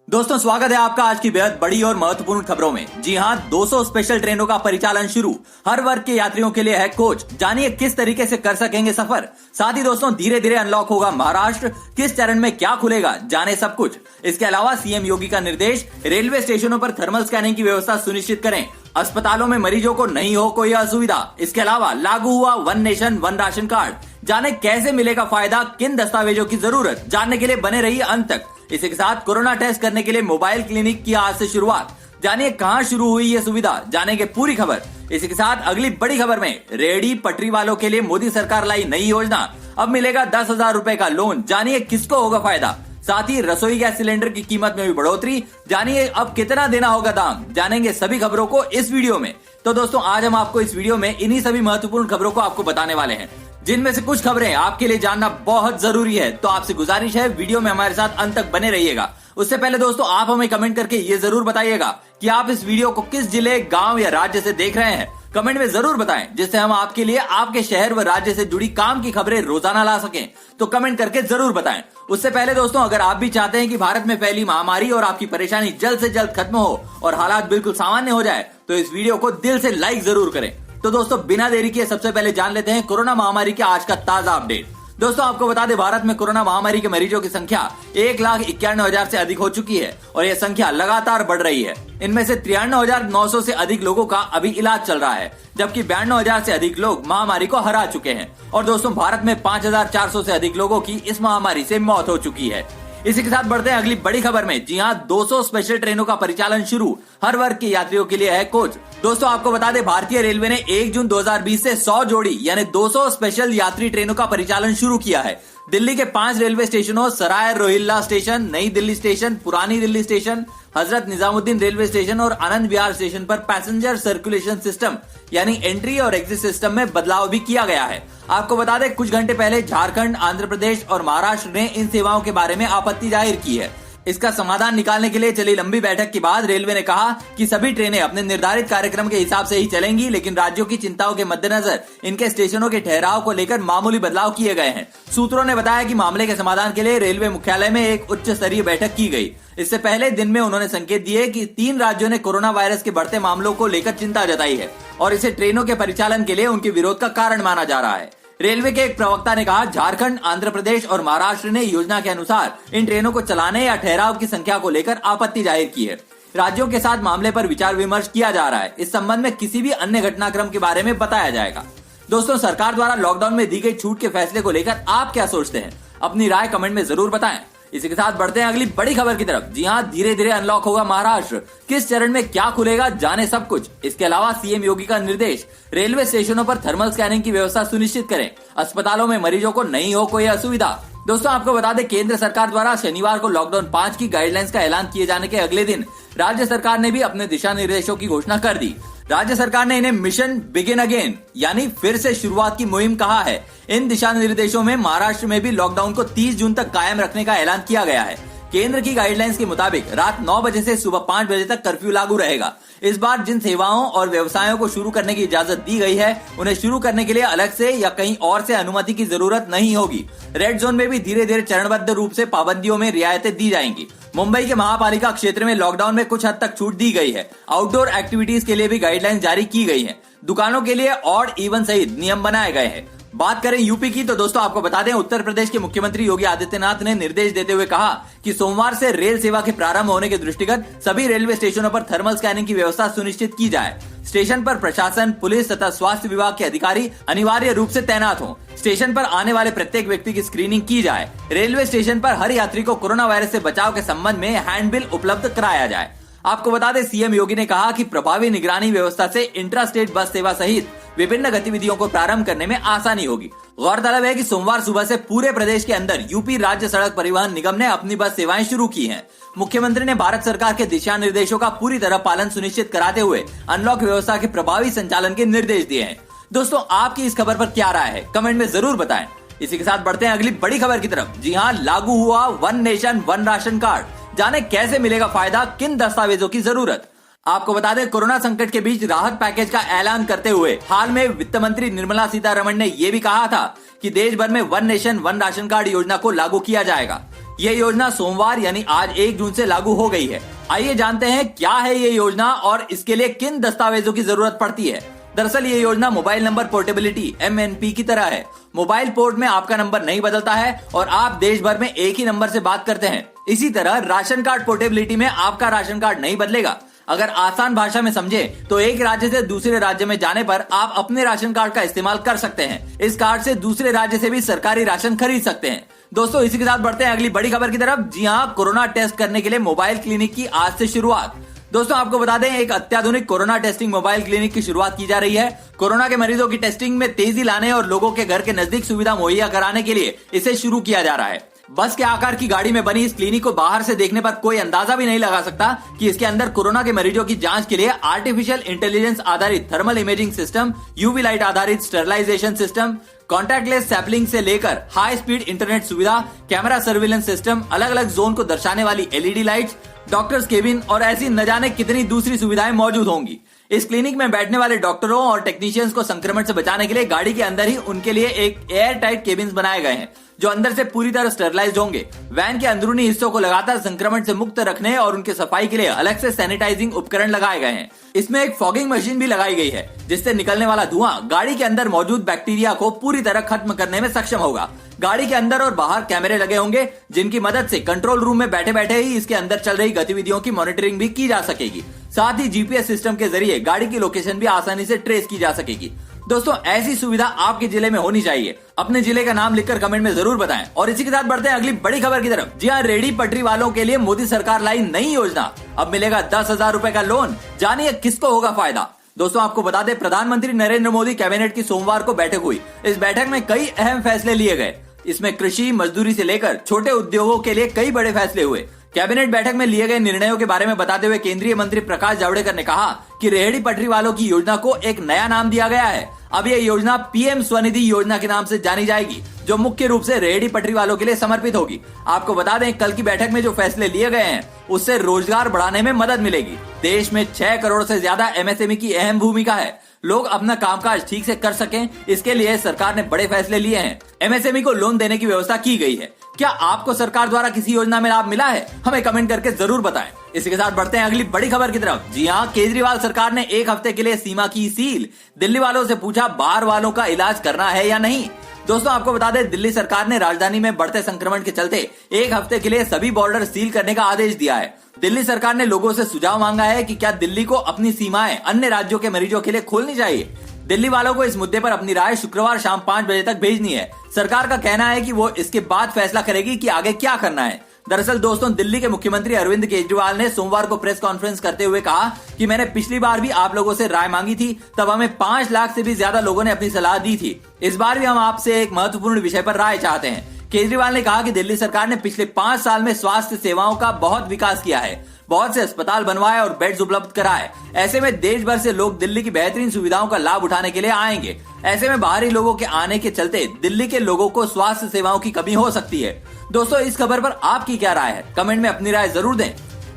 दोस्तों स्वागत है आपका आज की बेहद बड़ी और महत्वपूर्ण खबरों में। जी हां, 200 स्पेशल ट्रेनों का परिचालन शुरू। हर वर्ग के यात्रियों के लिए है कोच। जानिए किस तरीके से कर सकेंगे सफर। साथ ही दोस्तों धीरे धीरे अनलॉक होगा महाराष्ट्र। किस चरण में क्या खुलेगा, जाने सब कुछ। इसके अलावा सीएम योगी का निर्देश, रेलवे स्टेशनों पर थर्मल स्कैनिंग की व्यवस्था सुनिश्चित करें। अस्पतालों में मरीजों को नहीं हो कोई असुविधा। इसके अलावा लागू हुआ one nation one ration card. जाने कैसे मिलेगा फायदा, किन दस्तावेजों की जरूरत, जानने के लिए बने रहिए अंत तक। इसी के साथ कोरोना टेस्ट करने के लिए मोबाइल क्लिनिक की आज से शुरुआत। जानिए कहां शुरू हुई ये सुविधा, जानेंगे पूरी खबर। इसी के साथ अगली बड़ी खबर में रेहड़ी पटरी वालों के लिए मोदी सरकार लाई नई योजना। अब मिलेगा 10,000 रुपए का लोन। जानिए किसको होगा फायदा। साथ ही रसोई गैस सिलेंडर की कीमत में भी बढ़ोतरी। जानिए अब कितना देना होगा दाम। जानेंगे सभी खबरों को इस वीडियो में। तो दोस्तों आज हम आपको इस वीडियो में इन्हीं सभी महत्वपूर्ण खबरों को आपको बताने वाले हैं, जिनमें से कुछ खबरें आपके लिए जानना बहुत जरूरी है। तो आपसे गुजारिश है वीडियो में हमारे साथ अंत तक बने रहिएगा। उससे पहले दोस्तों आप हमें कमेंट करके ये जरूर बताइएगा कि आप इस वीडियो को किस जिले, गांव या राज्य से देख रहे हैं। कमेंट में जरूर बताएं, जिससे हम आपके लिए आपके शहर व राज्य से जुड़ी काम की खबरें रोजाना ला सकें। तो कमेंट करके जरूर बताएं। उससे पहले दोस्तों अगर आप भी चाहते हैं कि भारत में फैली महामारी और आपकी परेशानी जल्द से जल्द खत्म हो और हालात बिल्कुल सामान्य हो जाए, तो इस वीडियो को दिल से लाइक जरूर करें। तो दोस्तों बिना देरी किए सबसे पहले जान लेते हैं कोरोना महामारी के आज का ताजा अपडेट। दोस्तों आपको बता दें, भारत में कोरोना महामारी के मरीजों की संख्या 1,91,000 से अधिक हो चुकी है और यह संख्या लगातार बढ़ रही है। इनमें से 93,900 से अधिक लोगों का अभी इलाज चल रहा है, जबकि 92,000 से अधिक लोग महामारी को हरा चुके हैं। और दोस्तों भारत में 5,400 से अधिक लोगों की इस महामारी से मौत हो चुकी है। इसी के साथ बढ़ते हैं अगली बड़ी खबर में। जी हां, 200 स्पेशल ट्रेनों का परिचालन शुरू। हर वर्ग के यात्रियों के लिए है कोच। दोस्तों आपको बता दें, भारतीय रेलवे ने 1 जून 2020 से 100 जोड़ी यानी 200 स्पेशल यात्री ट्रेनों का परिचालन शुरू किया है। दिल्ली के 5 रेलवे स्टेशनों सराय रोहिल्ला स्टेशन, नई दिल्ली स्टेशन, पुरानी Delhi station, Hazrat Nizamuddin railway station और आनंद विहार स्टेशन पर पैसेंजर सर्कुलेशन सिस्टम यानी एंट्री और एग्जिट सिस्टम में बदलाव भी किया गया है। आपको बता दें, कुछ घंटे पहले झारखंड, आंध्र प्रदेश और महाराष्ट्र ने इन सेवाओं के बारे में आपत्ति जाहिर की है। इसका समाधान निकालने के लिए चली लंबी बैठक के बाद रेलवे ने कहा कि सभी ट्रेनें अपने निर्धारित कार्यक्रम के हिसाब से ही चलेंगी, लेकिन राज्यों की चिंताओं के मद्देनजर इनके स्टेशनों के ठहराव को लेकर मामूली बदलाव किए गए हैं। सूत्रों ने बताया कि मामले के समाधान के लिए रेलवे मुख्यालय में एक उच्च स्तरीय बैठक की गई। इससे पहले दिन में उन्होंने संकेत दिए कि 3 राज्यों ने कोरोना वायरस के बढ़ते मामलों को लेकर चिंता जताई है और इसे ट्रेनों के परिचालन के लिए उनके विरोध का कारण माना जा रहा है। रेलवे के एक प्रवक्ता ने कहा, झारखंड, आंध्र प्रदेश और महाराष्ट्र ने योजना के अनुसार इन ट्रेनों को चलाने या ठहराव की संख्या को लेकर आपत्ति जाहिर की है। राज्यों के साथ मामले पर विचार विमर्श किया जा रहा है। इस संबंध में किसी भी अन्य घटनाक्रम के बारे में बताया जाएगा। दोस्तों सरकार द्वारा लॉकडाउन में दी गई छूट के फैसले को लेकर आप क्या सोचते हैं, अपनी राय कमेंट में जरूर बताएं। इसी के साथ बढ़ते हैं अगली बड़ी खबर की तरफ। जी हां, धीरे धीरे अनलॉक होगा महाराष्ट्र। किस चरण में क्या खुलेगा, जाने सब कुछ। इसके अलावा सीएम योगी का निर्देश, रेलवे स्टेशनों पर थर्मल स्कैनिंग की व्यवस्था सुनिश्चित करें। अस्पतालों में मरीजों को नहीं हो कोई असुविधा। दोस्तों आपको बता दें, केंद्र सरकार द्वारा शनिवार को लॉकडाउन 5 की गाइडलाइंस का ऐलान किए जाने के अगले दिन राज्य सरकार ने भी अपने दिशा निर्देशों की घोषणा कर दी। राज्य सरकार ने इन्हें मिशन बिगिन अगेन यानी फिर से शुरुआत की मुहिम कहा है। इन दिशा निर्देशों में महाराष्ट्र में भी लॉकडाउन को 30 जून तक कायम रखने का ऐलान किया गया है। केंद्र की गाइडलाइंस के मुताबिक रात 9 बजे से सुबह 5 बजे तक कर्फ्यू लागू रहेगा। इस बार जिन सेवाओं और व्यवसायों को शुरू करने की इजाजत दी गई है, उन्हें शुरू करने के लिए अलग से या कहीं और से अनुमति की जरूरत नहीं होगी। रेड जोन में भी धीरे धीरे चरणबद्ध रूप से पाबंदियों में रियायतें दी जाएंगी। मुंबई के महापालिका क्षेत्र में लॉकडाउन में कुछ हद तक छूट दी गई है। आउटडोर एक्टिविटीज के लिए भी गाइडलाइंस जारी की गई है। दुकानों के लिए ऑड इवन सहित नियम बनाए गए हैं। बात करें यूपी की, तो दोस्तों आपको बता दें, उत्तर प्रदेश के मुख्यमंत्री योगी आदित्यनाथ ने निर्देश देते हुए कहा कि सोमवार से रेल सेवा के प्रारंभ होने के दृष्टिगत सभी रेलवे स्टेशनों पर थर्मल स्कैनिंग की व्यवस्था सुनिश्चित की जाए। स्टेशन पर प्रशासन, पुलिस तथा स्वास्थ्य विभाग के अधिकारी अनिवार्य रूप से तैनात हों। स्टेशन पर आने वाले प्रत्येक व्यक्ति की स्क्रीनिंग की जाए। रेलवे स्टेशन पर हर यात्री को कोरोना वायरस से बचाव के संबंध में हैंडबिल उपलब्ध कराया जाए। आपको बता दें, सीएम योगी ने कहा कि प्रभावी निगरानी व्यवस्था से इंट्रा स्टेट बस सेवा सहित विभिन्न गतिविधियों को प्रारंभ करने में आसानी होगी। गौरतलब है कि सोमवार सुबह से पूरे प्रदेश के अंदर यूपी राज्य सड़क परिवहन निगम ने अपनी बस सेवाएं शुरू की हैं। मुख्यमंत्री ने भारत सरकार के दिशा निर्देशों का पूरी तरह पालन सुनिश्चित कराते हुए अनलॉक व्यवस्था के प्रभावी संचालन के निर्देश दिए हैं। दोस्तों आपकी इस खबर पर क्या राय है, कमेंट में जरूर बताएं। इसी के साथ बढ़ते हैं अगली बड़ी खबर की तरफ। जी हां, लागू हुआ one nation one ration card. जाने कैसे मिलेगा फायदा, किन दस्तावेजों की जरूरत। आपको बता दें, कोरोना संकट के बीच राहत पैकेज का ऐलान करते हुए हाल में वित्त मंत्री निर्मला सीतारमण ने यह भी कहा था कि देश भर में one nation one ration card योजना को लागू किया जाएगा। ये योजना सोमवार यानी आज 1 जून से लागू हो गई है। आइए जानते हैं क्या है ये योजना और इसके लिए किन दस्तावेजों की जरूरत पड़ती है। दरअसल ये योजना मोबाइल नंबर पोर्टेबिलिटी MNP की तरह है। मोबाइल पोर्ट में आपका नंबर नहीं बदलता है और आप देश भर में एक ही नंबर से बात करते हैं। इसी तरह राशन कार्ड पोर्टेबिलिटी में आपका राशन कार्ड नहीं बदलेगा। अगर आसान भाषा में समझे तो एक राज्य से दूसरे राज्य में जाने पर आप अपने राशन कार्ड का इस्तेमाल कर सकते हैं। इस कार्ड से दूसरे राज्य से भी सरकारी राशन खरीद सकते हैं। दोस्तों इसी के साथ बढ़ते हैं अगली बड़ी खबर की तरफ। जी हाँ, कोरोना टेस्ट करने के लिए मोबाइल क्लिनिक की आज से शुरुआत। दोस्तों आपको बता दें, एक अत्याधुनिक कोरोना टेस्टिंग मोबाइल क्लिनिक की शुरुआत की जा रही है। कोरोना के मरीजों की टेस्टिंग में तेजी लाने और लोगों के घर के नजदीक सुविधा मुहैया कराने के लिए इसे शुरू किया जा रहा है। बस के आकार की गाड़ी में बनी इस क्लिनिक को बाहर से देखने पर कोई अंदाजा भी नहीं लगा सकता कि इसके अंदर कोरोना के मरीजों की जांच के लिए आर्टिफिशियल इंटेलिजेंस आधारित thermal imaging system, UV light आधारित स्टेरिलाइजेशन सिस्टम, कॉन्टैक्टलेस सैंपलिंग से लेकर हाई स्पीड इंटरनेट सुविधा, कैमरा सर्विलेंस सिस्टम, अलग अलग जोन को दर्शाने वाली LED लाइट्स, डॉक्टर्स केबिन और ऐसी न जाने कितनी दूसरी सुविधाएं मौजूद होंगी। इस क्लिनिक में बैठने वाले डॉक्टरों और टेक्नीशियंस को संक्रमण से बचाने के लिए गाड़ी के अंदर ही उनके लिए एक एयर टाइट केबिन बनाए गए हैं जो अंदर से पूरी तरह स्टेरिलाइज्ड होंगे। वैन के अंदरूनी हिस्सों को लगातार संक्रमण से मुक्त रखने और उनके सफाई के लिए अलग से सैनिटाइजिंग उपकरण लगाए गए हैं। इसमें एक फॉगिंग मशीन भी लगाई गई है जिससे निकलने वाला धुआं गाड़ी के अंदर मौजूद बैक्टीरिया को पूरी तरह खत्म करने में सक्षम होगा। गाड़ी के अंदर और बाहर कैमरे लगे होंगे जिनकी मदद से कंट्रोल रूम में बैठे बैठे ही इसके अंदर चल रही गतिविधियों की मॉनिटरिंग भी की जा सकेगी। साथ ही GPS सिस्टम के जरिए गाड़ी की लोकेशन भी आसानी से ट्रेस की जा सकेगी। दोस्तों ऐसी सुविधा आपके जिले में होनी चाहिए। अपने जिले का नाम लिखकर कमेंट में जरूर बताएं। और इसी के साथ बढ़ते हैं अगली बड़ी खबर की तरफ। जी हाँ, रेहड़ी पटरी वालों के लिए मोदी सरकार लाई नई योजना। अब मिलेगा 10,000 रुपए का लोन। जानिए किसको होगा फायदा। दोस्तों आपको बता दें, प्रधानमंत्री नरेंद्र मोदी कैबिनेट की सोमवार को बैठक हुई। इस बैठक में कई अहम फैसले लिए गए। इसमें कृषि, मजदूरी से लेकर छोटे उद्योगों के लिए कई बड़े फैसले हुए। कैबिनेट बैठक में लिए गए निर्णयों के बारे में बताते हुए केंद्रीय मंत्री प्रकाश जावड़ेकर ने कहा कि रेहड़ी पटरी वालों की योजना को एक नया नाम दिया गया है। अब यह योजना PM स्वनिधि योजना के नाम से जानी जाएगी, जो मुख्य रूप से रेहड़ी पटरी वालों के लिए समर्पित होगी। आपको बता दें, कल की बैठक में जो फैसले लिए गए हैं उससे रोजगार बढ़ाने में मदद मिलेगी। देश में 6 करोड़ से ज्यादा MSME की अहम भूमिका है। लोग अपना कामकाज ठीक से कर सकें, इसके लिए सरकार ने बड़े फैसले लिए हैं। MSME को लोन देने की व्यवस्था की गई है। क्या आपको सरकार द्वारा किसी योजना में लाभ मिला है? हमें कमेंट करके जरूर बताएं। इसी के साथ बढ़ते हैं अगली बड़ी खबर की तरफ। जी हाँ, केजरीवाल सरकार ने 1 हफ्ते के लिए सीमा की सील। दिल्ली वालों से पूछा बाहर वालों का इलाज करना है या नहीं। दोस्तों आपको बता दें, दिल्ली सरकार ने राजधानी में बढ़ते संक्रमण के चलते 1 हफ्ते के लिए सभी बॉर्डर सील करने का आदेश दिया है। दिल्ली सरकार ने लोगों से सुझाव मांगा है कि क्या दिल्ली को अपनी सीमाएं अन्य राज्यों के मरीजों के लिए खोलनी चाहिए। दिल्ली वालों को इस मुद्दे पर अपनी राय शुक्रवार शाम 5 बजे तक भेजनी है। सरकार का कहना है कि वो इसके बाद फैसला करेगी कि आगे क्या करना है। दरअसल दोस्तों, दिल्ली के मुख्यमंत्री अरविंद केजरीवाल ने सोमवार को प्रेस कॉन्फ्रेंस करते हुए कहा कि मैंने पिछली बार भी आप लोगों से राय मांगी थी, तब हमें 5 लाख से भी ज्यादा लोगों ने अपनी सलाह दी थी। इस बार भी हम आपसे एक महत्वपूर्ण विषय पर राय चाहते हैं। केजरीवाल ने कहा कि दिल्ली सरकार ने पिछले 5 साल में स्वास्थ्य सेवाओं का बहुत विकास किया है, बहुत से अस्पताल बनवाए और बेड्स उपलब्ध कराए। ऐसे में देश भर से लोग दिल्ली की बेहतरीन सुविधाओं का लाभ उठाने के लिए आएंगे। ऐसे में बाहरी लोगों के आने के चलते दिल्ली के लोगों को स्वास्थ्य सेवाओं की कमी हो सकती है। दोस्तों इस खबर पर आपकी क्या राय है? कमेंट में अपनी राय जरूर दें।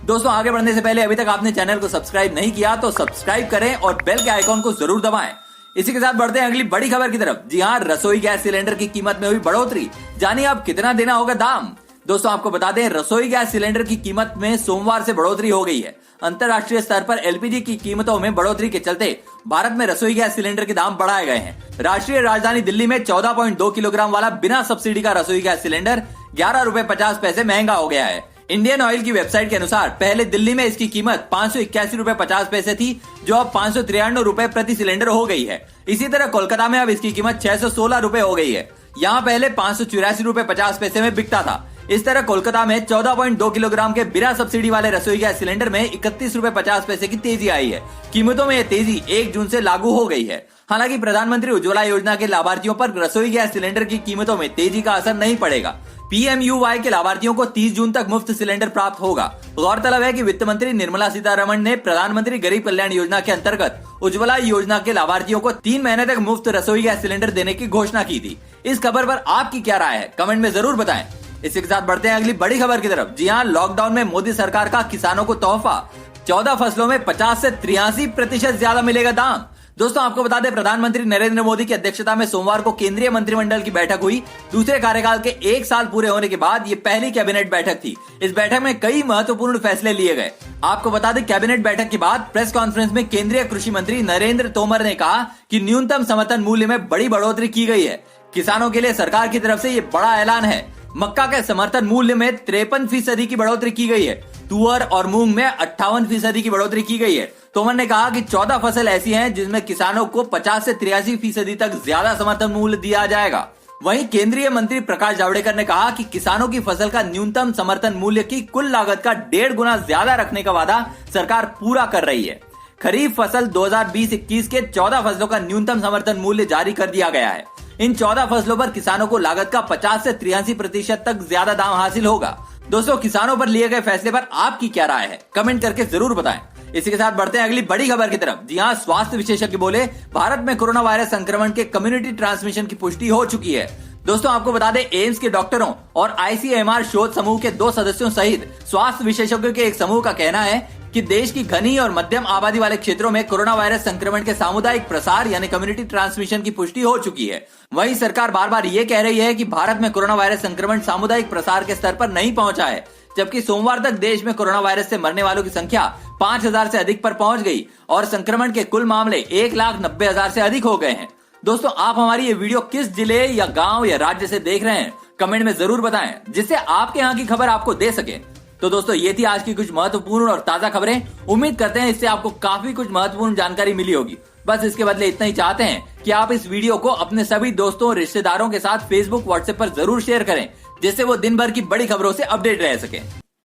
दोस्तों आगे बढ़ने से पहले अभी तक आपने चैनल को सब्सक्राइब नहीं किया तो सब्सक्राइब करें और बेल के आइकॉन को जरूर दबाएं। इसी के साथ बढ़ते हैं अगली बड़ी खबर की तरफ। जी हाँ, रसोई गैस सिलेंडर की कीमत में हुई बढ़ोतरी। जानिए अब कितना देना होगा दाम। दोस्तों आपको बता दें, रसोई गैस सिलेंडर की कीमत में सोमवार से बढ़ोतरी हो गई है। अंतर्राष्ट्रीय स्तर पर LPG की कीमतों में बढ़ोतरी के चलते भारत में रसोई गैस सिलेंडर के दाम बढ़ाए गए हैं। राष्ट्रीय राजधानी दिल्ली में 14.2 किलोग्राम वाला बिना सब्सिडी का रसोई गैस सिलेंडर 11 रुपए 50 पैसे महंगा हो गया है। इंडियन ऑयल की वेबसाइट के अनुसार पहले दिल्ली में इसकी कीमत 581 रुपए 50 पैसे थी, जो अब 593 रुपए प्रति सिलेंडर हो गई है। इसी तरह कोलकाता में अब इसकी कीमत 616 रुपए हो गई है। यहाँ पहले 584 रुपए 50 पैसे में बिकता था। इस तरह कोलकाता में 14.2 किलोग्राम के बिना सब्सिडी वाले रसोई गैस सिलेंडर में 31 रुपए 50 पैसे की तेजी आई है। कीमतों में यह तेजी 1 जून से लागू हो गई है। हालांकि प्रधानमंत्री उज्ज्वला योजना के लाभार्थियों पर रसोई गैस सिलेंडर की कीमतों में तेजी का असर नहीं पड़ेगा। PMUY के लाभार्थियों को 30 जून तक मुफ्त सिलेंडर प्राप्त होगा। गौरतलब है कि वित्त मंत्री निर्मला सीतारमण ने प्रधानमंत्री गरीब कल्याण योजना के अंतर्गत उज्ज्वला योजना के लाभार्थियों को 3 महीने तक मुफ्त रसोई गैस सिलेंडर देने की घोषणा की थी। इस खबर पर आपकी क्या राय है? कमेंट में जरूर बताएं। इसी के साथ बढ़ते हैं अगली बड़ी खबर की तरफ। जी हाँ, लॉकडाउन में मोदी सरकार का किसानों को तोहफा। 14 फसलों में 50 से 83% ज्यादा मिलेगा दाम। दोस्तों आपको बता दें, प्रधानमंत्री नरेंद्र मोदी की अध्यक्षता में सोमवार को केंद्रीय मंत्रिमंडल की बैठक हुई। दूसरे कार्यकाल के 1 साल पूरे होने के बाद ये पहली कैबिनेट बैठक थी। इस बैठक में कई महत्वपूर्ण फैसले लिए गए। आपको बता दें, कैबिनेट बैठक के बाद प्रेस कॉन्फ्रेंस में केंद्रीय कृषि मंत्री नरेंद्र तोमर ने कहा कि न्यूनतम समर्थन मूल्य में बड़ी बढ़ोतरी की गई है। किसानों के लिए सरकार की तरफ से ये बड़ा ऐलान है। मक्का के समर्थन मूल्य में 53% की बढ़ोतरी की गई है। तुअर और मूंग में 58% की बढ़ोतरी की गई है। तोमर ने कहा कि 14 फसल ऐसी हैं जिसमें किसानों को 50 से 83% तक ज्यादा समर्थन मूल्य दिया जाएगा। वहीं केंद्रीय मंत्री प्रकाश जावड़ेकर ने कहा कि किसानों की फसल का न्यूनतम समर्थन मूल्य की कुल लागत का 1.5 गुना ज्यादा रखने का वादा सरकार पूरा कर रही है। खरीफ फसल 2020-21 के 14 फसलों का न्यूनतम समर्थन मूल्य जारी कर दिया गया है। इन 14 फसलों पर किसानों को लागत का 50 से 83% तक ज्यादा दाम हासिल होगा। दोस्तों, किसानों पर लिए गए फैसले पर आपकी क्या राय है, कमेंट करके जरूर बताएं। इसी के साथ बढ़ते हैं अगली बड़ी खबर की तरफ। जी हां, स्वास्थ्य विशेषज्ञ बोले भारत में कोरोना वायरस संक्रमण के कम्युनिटी ट्रांसमिशन की पुष्टि हो चुकी है। दोस्तों आपको बता दें, एम्स के डॉक्टरों और आईसीएमआर शोध समूह के 2 सदस्यों सहित स्वास्थ्य विशेषज्ञों के एक समूह का कहना है कि देश की घनी और मध्यम आबादी वाले क्षेत्रों में कोरोना वायरस संक्रमण के सामुदायिक प्रसार यानी कम्युनिटी ट्रांसमिशन की पुष्टि हो चुकी है। वहीं सरकार बार बार ये कह रही है कि भारत में कोरोना वायरस संक्रमण सामुदायिक प्रसार के स्तर पर नहीं पहुंचा है, जबकि सोमवार तक देश में कोरोना वायरस से मरने वालों की संख्या 5,000 से अधिक पर पहुंच गई और संक्रमण के कुल मामले 1,90,000 से अधिक हो गए हैं। दोस्तों, आप हमारी ये वीडियो किस जिले या गांव या राज्य से देख रहे हैं, कमेंट में जरूर बताएं, जिससे आपके यहाँ की खबर आपको दे सके। तो दोस्तों, ये थी आज की कुछ महत्वपूर्ण और ताजा खबरें। उम्मीद करते हैं इससे आपको काफी कुछ महत्वपूर्ण जानकारी मिली होगी। बस इसके बदले इतना ही चाहते हैं कि आप इस वीडियो को अपने सभी दोस्तों, रिश्तेदारों के साथ फेसबुक, व्हाट्सएप पर जरूर शेयर करें, जिससे वो दिन भर की बड़ी खबरों से अपडेट रह सके।